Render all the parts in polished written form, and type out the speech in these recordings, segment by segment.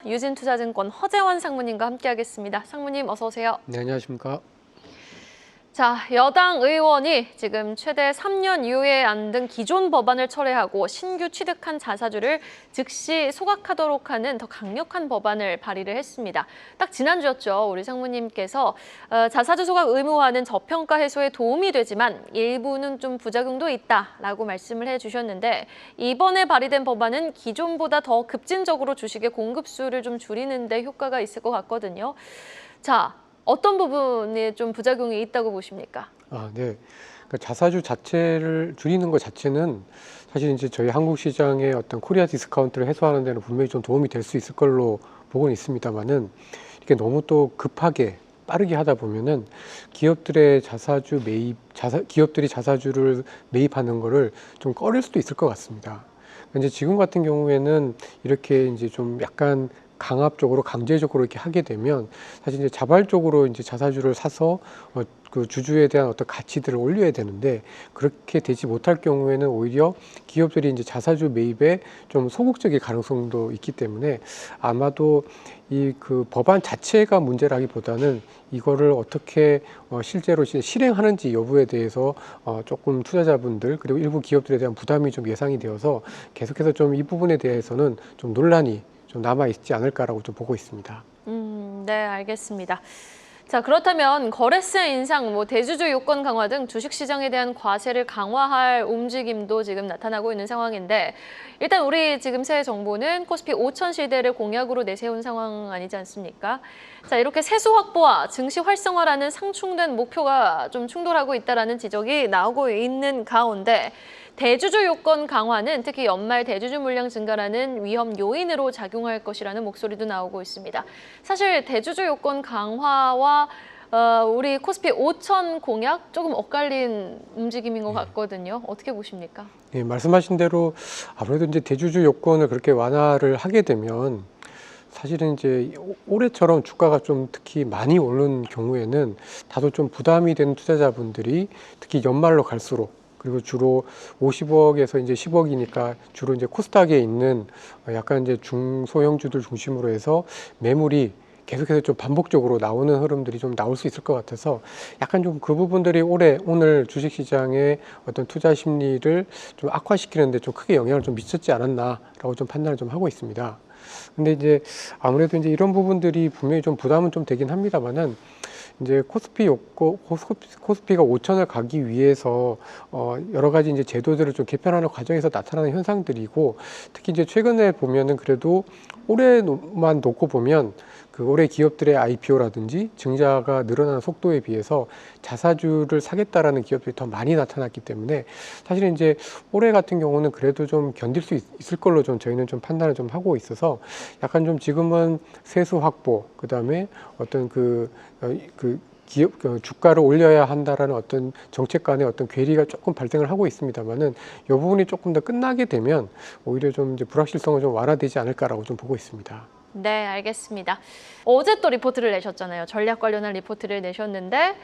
유진투자증권 허재원 상무님과 함께하겠습니다. 상무님 어서 오세요. 네, 안녕하십니까. 자, 여당 의원이 지금 최대 3년 유예 안등 기존 법안을 철회하고 신규 취득한 자사주를 즉시 소각하도록 하는 더 강력한 법안을 발의를 했습니다. 딱 지난주였죠. 우리 상무님께서 자사주 소각 의무화는 저평가 해소에 도움이 되지만 일부는 좀 부작용도 있다라고 말씀을 해주셨는데 이번에 발의된 법안은 기존보다 더 급진적으로 주식의 공급수를 좀 줄이는 데 효과가 있을 것 같거든요. 자, 어떤 부분에 좀 부작용이 있다고 보십니까? 네. 그러니까 자사주 자체를 줄이는 것 자체는 사실 이제 저희 한국 시장의 어떤 코리아 디스카운트를 해소하는 데는 분명히 좀 도움이 될 수 있을 걸로 보고는 있습니다만은 이게 너무 또 급하게 빠르게 하다 보면은 기업들의 기업들이 자사주를 매입하는 거를 좀 꺼릴 수도 있을 것 같습니다. 이제 지금 같은 경우에는 이렇게 이제 좀 약간 강압적으로 강제적으로 이렇게 하게 되면 사실 이제 자발적으로 이제 자사주를 사서 그 주주에 대한 어떤 가치들을 올려야 되는데 그렇게 되지 못할 경우에는 오히려 기업들이 이제 자사주 매입에 좀 소극적일 가능성도 있기 때문에 아마도 이 그 법안 자체가 문제라기보다는 이거를 어떻게 실제로 실행하는지 여부에 대해서 조금 투자자분들 그리고 일부 기업들에 대한 부담이 좀 예상이 되어서 계속해서 좀 이 부분에 대해서는 좀 논란이 좀 남아있지 않을까라고 좀 보고 있습니다. 네, 알겠습니다. 자, 그렇다면 거래세 인상, 대주주 요건 강화 등 주식시장에 대한 과세를 강화할 움직임도 지금 나타나고 있는 상황인데 일단 우리 지금 새 정부는 코스피 5천 시대를 공약으로 내세운 상황 아니지 않습니까? 자, 이렇게 세수 확보와 증시 활성화라는 상충된 목표가 좀 충돌하고 있다는 지적이 나오고 있는 가운데 대주주 요건 강화는 특히 연말 대주주 물량 증가라는 위험 요인으로 작용할 것이라는 목소리도 나오고 있습니다. 사실 대주주 요건 강화와 우리 코스피 5천 공약 조금 엇갈린 움직임인 것 같거든요. 어떻게 보십니까? 네, 말씀하신 대로 아무래도 이제 대주주 요건을 그렇게 완화를 하게 되면 사실은 이제 올해처럼 주가가 좀 특히 많이 오른 경우에는 다소 좀 부담이 되는 투자자분들이 특히 연말로 갈수록 그리고 주로 50억에서 이제 10억이니까 주로 이제 코스닥에 있는 약간 이제 중소형주들 중심으로 해서 매물이 계속해서 좀 반복적으로 나오는 흐름들이 좀 나올 수 있을 것 같아서 약간 좀 그 부분들이 오늘 주식시장의 어떤 투자 심리를 좀 악화시키는데 좀 크게 영향을 좀 미쳤지 않았나라고 좀 판단을 좀 하고 있습니다. 근데 이제 아무래도 이제 이런 부분들이 분명히 좀 부담은 좀 되긴 합니다만은 이제 코스피가 5천을 가기 위해서 여러 가지 이제 제도들을 좀 개편하는 과정에서 나타나는 현상들이고 특히 이제 최근에 보면은 그래도 올해만 놓고 보면 그 올해 기업들의 IPO라든지 증자가 늘어나는 속도에 비해서 자사주를 사겠다라는 기업들이 더 많이 나타났기 때문에 사실은 이제 올해 같은 경우는 그래도 좀 견딜 수 있을 걸로 좀 저희는 좀 판단을 좀 하고 있어서 약간 좀 지금은 세수 확보 그다음에 어떤 기업 주가를 올려야 한다라는 어떤 정책 간의 어떤 괴리가 조금 발생을 하고 있습니다만은 이 부분이 조금 더 끝나게 되면 오히려 좀 이제 불확실성은 좀 완화되지 않을까라고 좀 보고 있습니다. 네, 알겠습니다. 어제 또 리포트를 내셨잖아요. 전략 관련한 리포트를 내셨는데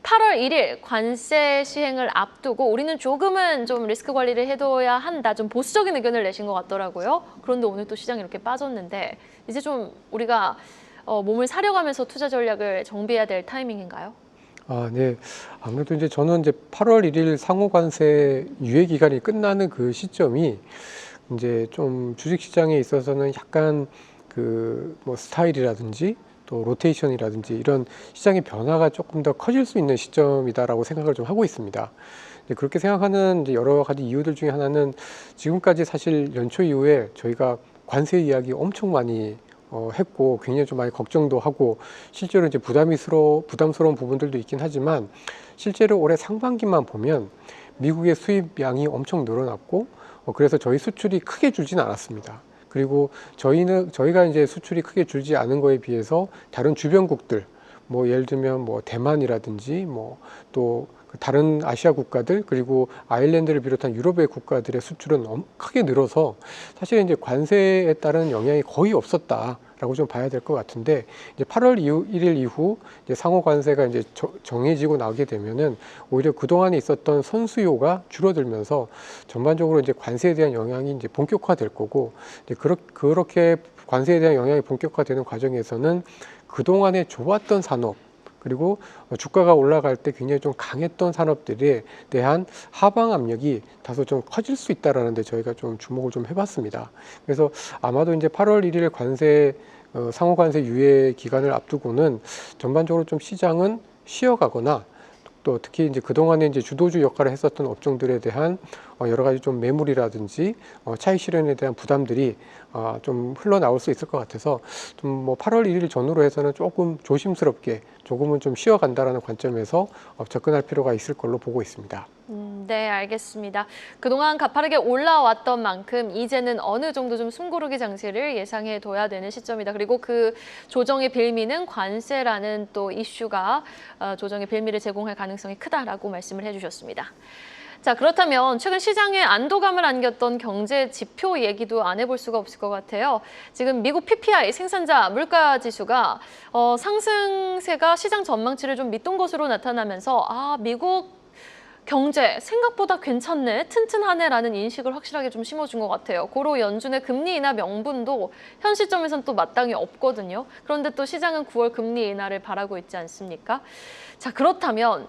8월 1일 관세 시행을 앞두고 우리는 조금은 좀 리스크 관리를 해둬야 한다. 좀 보수적인 의견을 내신 것 같더라고요. 그런데 오늘 또 시장이 이렇게 빠졌는데 이제 좀 우리가 몸을 사려가면서 투자 전략을 정비해야 될 타이밍인가요? 네. 아무래도 이제 저는 이제 8월 1일 상호 관세 유예 기간이 끝나는 그 시점이 이제 좀 주식 시장에 있어서는 약간 스타일이라든지 또 로테이션이라든지 이런 시장의 변화가 조금 더 커질 수 있는 시점이다라고 생각을 좀 하고 있습니다. 그렇게 생각하는 이제 여러 가지 이유들 중에 하나는 지금까지 사실 연초 이후에 저희가 관세 이야기 엄청 많이 했고 굉장히 좀 많이 걱정도 하고 실제로 이제 부담스러운 부분들도 있긴 하지만 실제로 올해 상반기만 보면 미국의 수입량이 엄청 늘어났고 그래서 저희 수출이 크게 줄지는 않았습니다. 그리고 저희가 이제 수출이 크게 줄지 않은 거에 비해서 다른 주변국들 예를 들면 대만이라든지 또 다른 아시아 국가들 그리고 아일랜드를 비롯한 유럽의 국가들의 수출은 크게 늘어서 사실 이제 관세에 따른 영향이 거의 없었다라고 좀 봐야 될 것 같은데 이제 8월 1일 이후 이제 상호 관세가 이제 정해지고 나오게 되면은 오히려 그동안에 있었던 선수요가 줄어들면서 전반적으로 이제 관세에 대한 영향이 이제 본격화될 거고 이제 그렇게 관세에 대한 영향이 본격화되는 과정에서는 그동안에 좋았던 산업, 그리고 주가가 올라갈 때 굉장히 좀 강했던 산업들에 대한 하방 압력이 다소 좀 커질 수 있다라는 데 저희가 좀 주목을 좀 해봤습니다. 그래서 아마도 이제 8월 1일 상호 관세 유예 기간을 앞두고는 전반적으로 좀 시장은 쉬어가거나, 또 특히 이제 그동안에 이제 주도주 역할을 했었던 업종들에 대한 여러 가지 좀 매물이라든지 차익 실현에 대한 부담들이 좀 흘러나올 수 있을 것 같아서 좀 뭐 8월 1일 전후로 해서는 조금 조심스럽게 조금은 좀 쉬어간다라는 관점에서 접근할 필요가 있을 걸로 보고 있습니다. 네, 알겠습니다. 그동안 가파르게 올라왔던 만큼 이제는 어느 정도 좀 숨고르기 장세를 예상해 둬야 되는 시점이다. 그리고 그 조정의 빌미는 관세라는 또 이슈가 조정의 빌미를 제공할 가능성이 크다라고 말씀을 해주셨습니다. 자, 그렇다면 최근 시장에 안도감을 안겼던 경제 지표 얘기도 안 해볼 수가 없을 것 같아요. 지금 미국 PPI 생산자 물가 지수가 상승세가 시장 전망치를 좀 밑돈 것으로 나타나면서 미국 경제 생각보다 괜찮네, 튼튼하네라는 인식을 확실하게 좀 심어준 것 같아요. 고로 연준의 금리 인하 명분도 현 시점에선 또 마땅히 없거든요. 그런데 또 시장은 9월 금리 인하를 바라고 있지 않습니까? 자, 그렇다면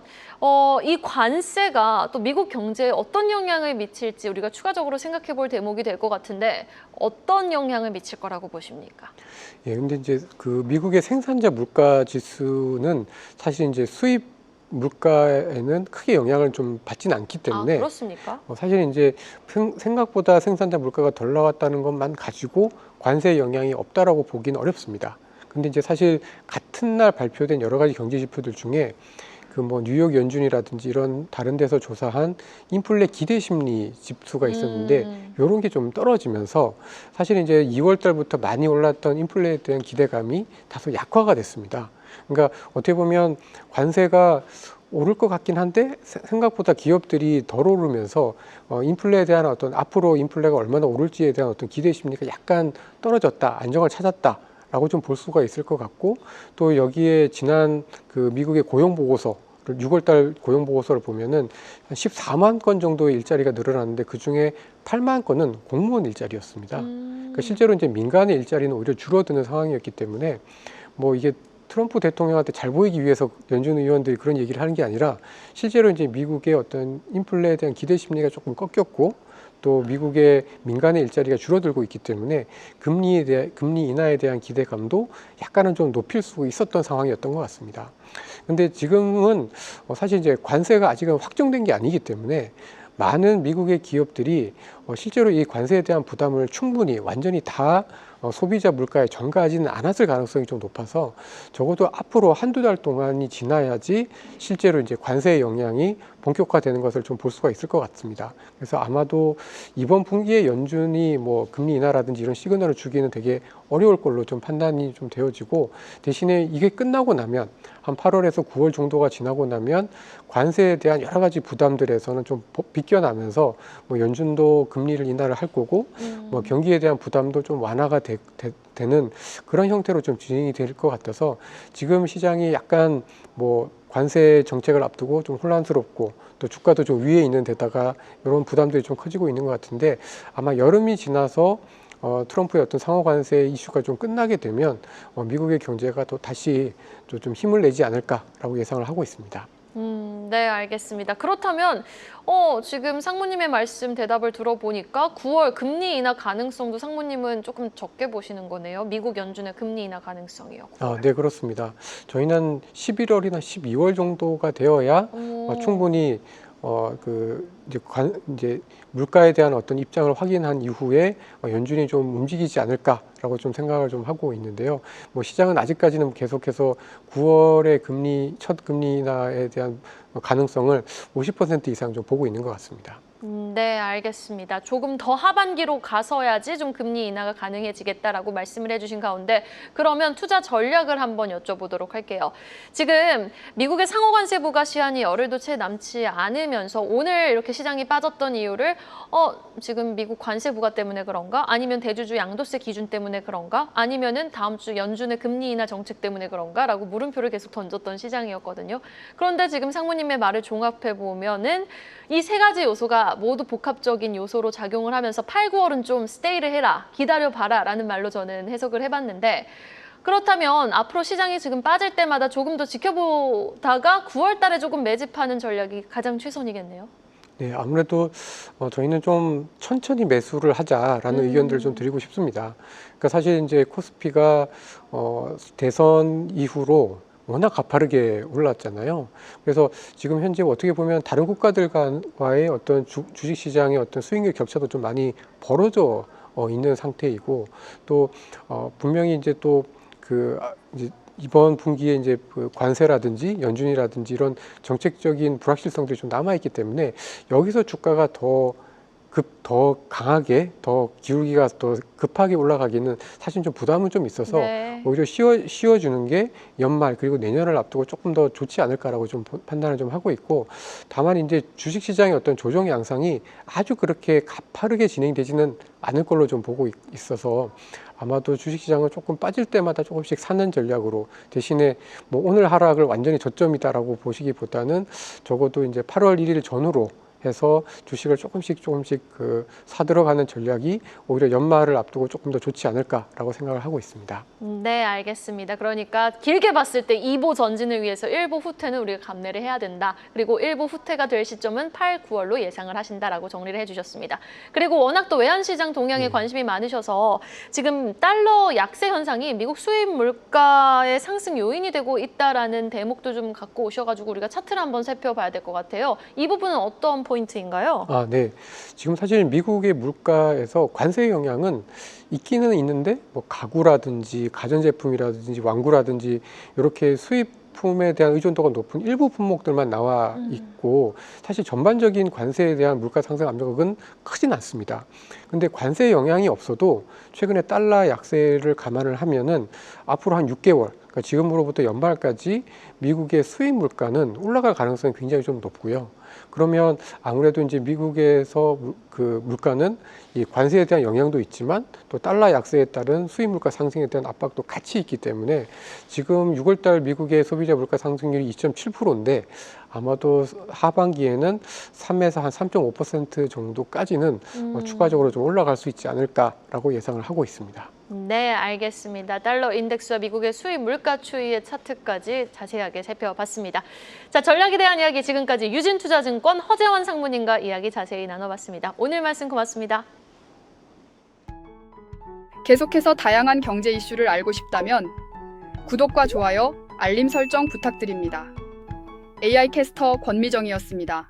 이 관세가 또 미국 경제에 어떤 영향을 미칠지 우리가 추가적으로 생각해 볼 대목이 될 것 같은데 어떤 영향을 미칠 거라고 보십니까? 예, 근데 이제 그 미국의 생산자 물가 지수는 사실 이제 수입 물가에는 크게 영향을 좀 받지는 않기 때문에 그렇습니까? 사실 이제 생각보다 생산자 물가가 덜 나왔다는 것만 가지고 관세 영향이 없다라고 보기는 어렵습니다. 근데 이제 사실 같은 날 발표된 여러 가지 경제 지표들 중에 그 뭐 뉴욕 연준이라든지 이런 다른 데서 조사한 인플레 기대 심리 지수가 있었는데 이런 게 좀 떨어지면서 사실 이제 2월 달부터 많이 올랐던 인플레에 대한 기대감이 다소 약화가 됐습니다. 그러니까 어떻게 보면 관세가 오를 것 같긴 한데 생각보다 기업들이 덜 오르면서 인플레에 대한 어떤 앞으로 인플레가 얼마나 오를지에 대한 어떤 기대 심리가 약간 떨어졌다, 안정을 찾았다. 라고 좀 볼 수가 있을 것 같고, 또 여기에 지난 그 미국의 고용 보고서 6월달 고용 보고서를 보면은 한 14만 건 정도의 일자리가 늘어났는데 그 중에 8만 건은 공무원 일자리였습니다. 그러니까 실제로 이제 민간의 일자리는 오히려 줄어드는 상황이었기 때문에 뭐 이게 트럼프 대통령한테 잘 보이기 위해서 연준 의원들이 그런 얘기를 하는 게 아니라 실제로 이제 미국의 어떤 인플레에 대한 기대 심리가 조금 꺾였고, 또 미국의 민간의 일자리가 줄어들고 있기 때문에 금리 인하에 대한 기대감도 약간은 좀 높일 수 있었던 상황이었던 것 같습니다. 근데 지금은 사실 이제 관세가 아직은 확정된 게 아니기 때문에 많은 미국의 기업들이 실제로 이 관세에 대한 부담을 충분히 완전히 다 소비자 물가에 전가하지는 않았을 가능성이 좀 높아서 적어도 앞으로 한두 달 동안이 지나야지 실제로 이제 관세의 영향이 본격화되는 것을 좀 볼 수가 있을 것 같습니다. 그래서 아마도 이번 분기에 연준이 뭐 금리 인하라든지 이런 시그널을 주기는 되게 어려울 걸로 좀 판단이 좀 되어지고, 대신에 이게 끝나고 나면 한 8월에서 9월 정도가 지나고 나면 관세에 대한 여러 가지 부담들에서는 좀 비껴나면서 뭐 연준도 금리를 인하를 할 거고 뭐 경기에 대한 부담도 좀 완화가 되는 그런 형태로 좀 진행이 될 것 같아서 지금 시장이 약간 뭐 관세 정책을 앞두고 좀 혼란스럽고 또 주가도 좀 위에 있는 데다가 이런 부담들이 좀 커지고 있는 것 같은데, 아마 여름이 지나서 트럼프의 어떤 상호 관세 이슈가 좀 끝나게 되면 미국의 경제가 또 다시 좀 힘을 내지 않을까라고 예상을 하고 있습니다. 네, 알겠습니다. 그렇다면 지금 상무님의 말씀 대답을 들어보니까 9월 금리 인하 가능성도 상무님은 조금 적게 보시는 거네요. 미국 연준의 금리 인하 가능성이요. 네, 그렇습니다. 저희는 11월이나 12월 정도가 되어야 충분히 이제 물가에 대한 어떤 입장을 확인한 이후에 연준이 좀 움직이지 않을까라고 좀 생각을 좀 하고 있는데요. 뭐 시장은 아직까지는 계속해서 9월의 첫 금리 인하에 대한 가능성을 50% 이상 좀 보고 있는 것 같습니다. 네, 알겠습니다. 조금 더 하반기로 가서야지 좀 금리 인하가 가능해지겠다라고 말씀을 해주신 가운데, 그러면 투자 전략을 한번 여쭤보도록 할게요. 지금 미국의 상호관세부가 시한이 열흘도 채 남지 않으면서 오늘 이렇게 시장이 빠졌던 이유를 지금 미국 관세 부과 때문에 그런가? 아니면 대주주 양도세 기준 때문에 그런가? 아니면은 다음 주 연준의 금리 인하 정책 때문에 그런가? 라고 물음표를 계속 던졌던 시장이었거든요. 그런데 지금 상무님의 말을 종합해 보면은 이 세 가지 요소가 코스피가 모두 복합적인 요소로 작용을 하면서 8, 9월은 좀 스테이를 해라, 기다려봐라 라는 말로 저는 해석을 해봤는데 그렇다면 앞으로 시장이 지금 빠질 때마다 조금 더 지켜보다가 9월 달에 조금 매집하는 전략이 가장 최선이겠네요. 네, 아무래도 저희는 좀 천천히 매수를 하자라는 의견들을 좀 드리고 싶습니다. 그러니까 사실 이제 코스피가 대선 이후로 워낙 가파르게 올랐잖아요. 그래서 지금 현재 어떻게 보면 다른 국가들과의 어떤 주식 시장의 어떤 수익률 격차도 좀 많이 벌어져 있는 상태이고 또 분명히 이제 또 이제 이번 분기에 이제 그 관세라든지 연준이라든지 이런 정책적인 불확실성들이 좀 남아있기 때문에 여기서 주가가 더 강하게, 더 기울기가 더 급하게 올라가기는 사실 좀 부담은 좀 있어서 네. 오히려 쉬어주는 게 연말 그리고 내년을 앞두고 조금 더 좋지 않을까라고 좀 판단을 좀 하고 있고 다만 이제 주식시장의 어떤 조정 양상이 아주 그렇게 가파르게 진행되지는 않을 걸로 좀 보고 있어서 아마도 주식시장은 조금 빠질 때마다 조금씩 사는 전략으로 대신에 뭐 오늘 하락을 완전히 저점이다라고 보시기보다는 적어도 이제 8월 1일 전후로 해서 주식을 조금씩 사들어가는 전략이 오히려 연말을 앞두고 조금 더 좋지 않을까라고 생각을 하고 있습니다. 네, 알겠습니다. 그러니까 길게 봤을 때 2보 전진을 위해서 1보 후퇴는 우리가 감내를 해야 된다. 그리고 1보 후퇴가 될 시점은 8, 9월로 예상을 하신다라고 정리를 해주셨습니다. 그리고 워낙 또 외환시장 동향에 관심이 많으셔서 지금 달러 약세 현상이 미국 수입 물가의 상승 요인이 되고 있다라는 대목도 좀 갖고 오셔가지고 우리가 차트를 한번 살펴봐야 될 것 같아요. 이 부분은 어떤 포인트인가요? 네. 지금 사실 미국의 물가에서 관세 영향은 있기는 있는데 뭐 가구라든지 가전제품이라든지 완구라든지 이렇게 수입품에 대한 의존도가 높은 일부 품목들만 나와 있고 사실 전반적인 관세에 대한 물가 상승 압력은 크진 않습니다. 근데 관세 영향이 없어도 최근에 달러 약세를 감안을 하면은 앞으로 한 6개월 그러니까 지금으로부터 연말까지 미국의 수입 물가는 올라갈 가능성이 굉장히 좀 높고요. 그러면 아무래도 이제 미국에서 그 물가는 이 관세에 대한 영향도 있지만 또 달러 약세에 따른 수입 물가 상승에 대한 압박도 같이 있기 때문에 지금 6월달 미국의 소비자 물가 상승률이 2.7%인데 아마도 하반기에는 3에서 한 3.5% 정도까지는 추가적으로 좀 올라갈 수 있지 않을까라고 예상을 하고 있습니다. 네, 알겠습니다. 달러 인덱스와 미국의 수입 물가 추이의 차트까지 자세하게 살펴봤습니다. 자, 전략에 대한 이야기 지금까지 유진투자증권 허재원 상무님과 이야기 자세히 나눠봤습니다. 오늘 말씀 고맙습니다. 계속해서 다양한 경제 이슈를 알고 싶다면 구독과 좋아요, 알림 설정 부탁드립니다. AI 캐스터 권미정이었습니다.